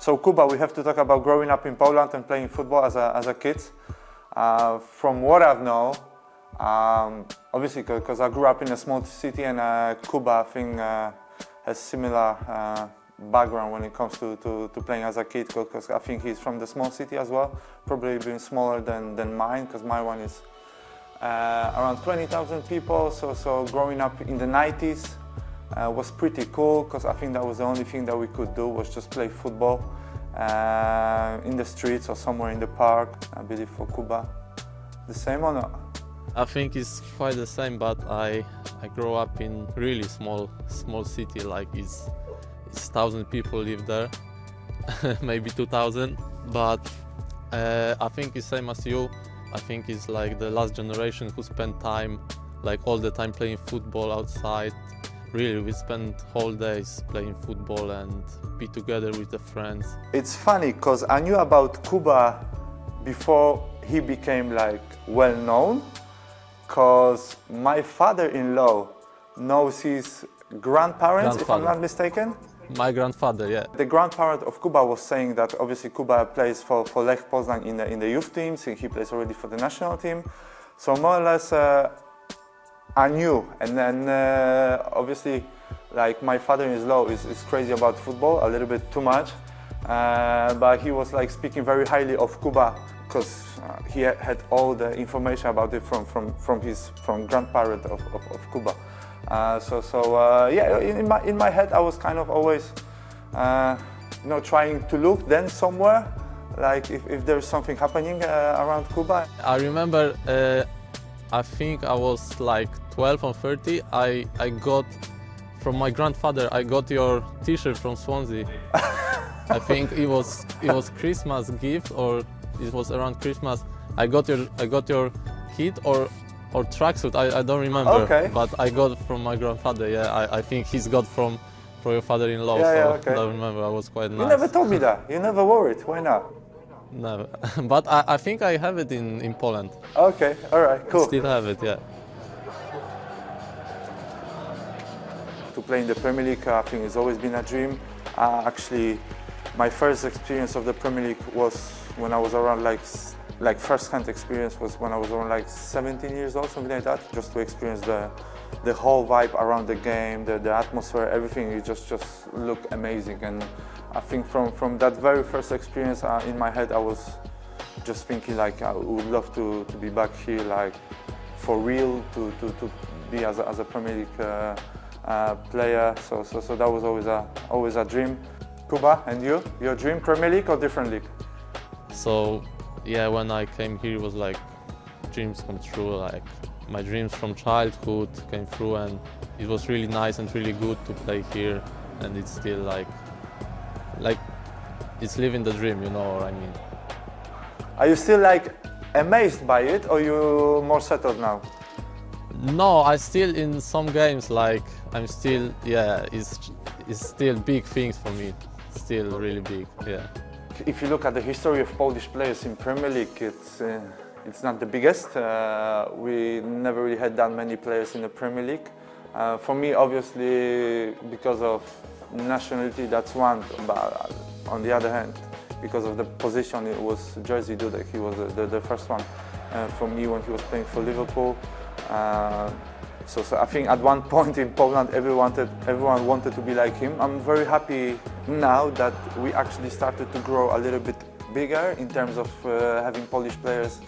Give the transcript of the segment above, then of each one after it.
So Kuba, we have to talk about growing up in Poland and playing football as a kid. From what I've known, obviously because I grew up in a small city, and Kuba, I think, has similar background when it comes to playing as a kid, because I think he's from the small city as well, probably being smaller than mine, because my one is around 20,000 people. So growing up in the 90s was pretty cool, because I think that was the only thing that we could do, was just play football in the streets or somewhere in the park. I believe for Kuba, the same or not? I think it's quite the same, but I grew up in really small city, like it's 1,000 people live there, maybe 2,000. But I think it's same as you. I think it's like the last generation who spent time, like all the time playing football outside. Really, we spend whole days playing football and be together with the friends. It's funny because I knew about Kuba before he became like well known, because my father-in-law knows his grandparents, if I'm not mistaken. My grandfather, yeah. The grandparent of Kuba was saying that obviously Kuba plays for Lech Poznań in the youth teams, and he plays already for the national team. So more or less I knew, and then obviously like my father-in-law is crazy about football, a little bit too much, but he was like speaking very highly of Kuba, because he had all the information about it from grandparent of Kuba. Yeah, in my head I was kind of always trying to look then somewhere, like if there's something happening around Kuba. I remember I think I was like 12 or 30. I got from my grandfather, I got your t-shirt from Swansea. I think it was Christmas gift, or it was around Christmas. I got your kit or tracksuit. I don't remember. Okay. But I got from my grandfather. Yeah, I think he's got from your father-in-law. Yeah, so yeah, okay. I don't remember. I was quite nice. You never told me that. You never wore it. Why not? Never. But I think I have it in Poland. Okay. All right. Cool. Still have it. Yeah. To play in the Premier League, I think it's always been a dream. Actually, my first experience of the Premier League was when I was around like first-hand experience was when I was around like 17 years old, something like that, just to experience the whole vibe around the game, the atmosphere, everything. It just looked amazing. And I think from that very first experience, in my head I was just thinking like I would love to be back here, like for real, to be as a Premier League player. So that was always a dream. Kuba, and you? Your dream, Premier League or different league? So yeah, when I came here, it was like dreams come true. Like my dreams from childhood came through, and it was really nice and really good to play here. And it's still like it's living the dream, you know what I mean? Are you still like amazed by it, or you more settled now? No, I still in some games like I'm still, yeah, it's still big things for me. Still really big, yeah. If you look at the history of Polish players in Premier League, it's not the biggest. We never really had that many players in the Premier League. For me, obviously, because of nationality, that's one. But on the other hand, because of the position, it was Jerzy Dudek. He was the first one for me when he was playing for Liverpool. So I think at one point in Poland, everyone wanted to be like him. I'm very happy now that we actually started to grow a little bit bigger in terms of having Polish players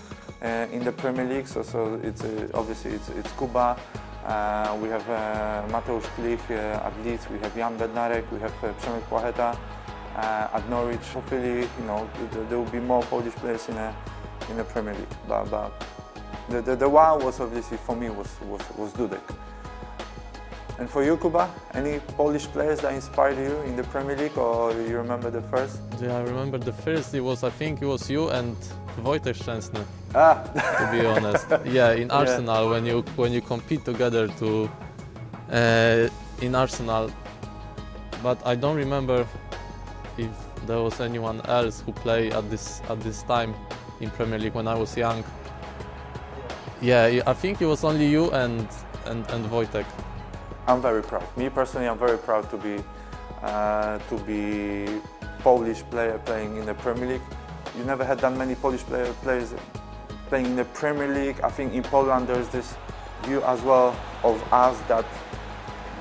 in the Premier League. So it's obviously it's Kuba. We have Mateusz Klich at Leeds. We have Jan Bednarek. We have Przemek Płacheta at Norwich. Hopefully, there will be more Polish players in the Premier League. But the one was obviously for me was Dudek. And for you, Kuba, any Polish players that inspired you in the Premier League, or you remember the first? Yeah, I remember the first. I think it was you and Wojtek Szczęsny. To be honest, yeah, in Arsenal, when you compete together in Arsenal, but I don't remember if there was anyone else who played at this time in Premier League when I was young. Yeah, I think it was only you and Wojtek. I'm very proud. Me personally, I'm very proud to be Polish player playing in the Premier League. You never had that many Polish players playing in the Premier League. I think in Poland there's this view as well of us that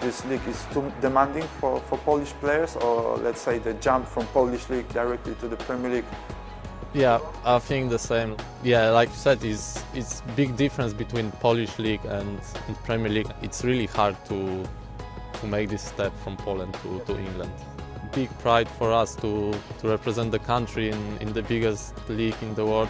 this league is too demanding for Polish players, or let's say the jump from Polish league directly to the Premier League. Yeah, I think the same. Yeah, like you said, it's big difference between Polish league and Premier League. It's really hard to make this step from Poland to England. Big pride for us to represent the country in the biggest league in the world.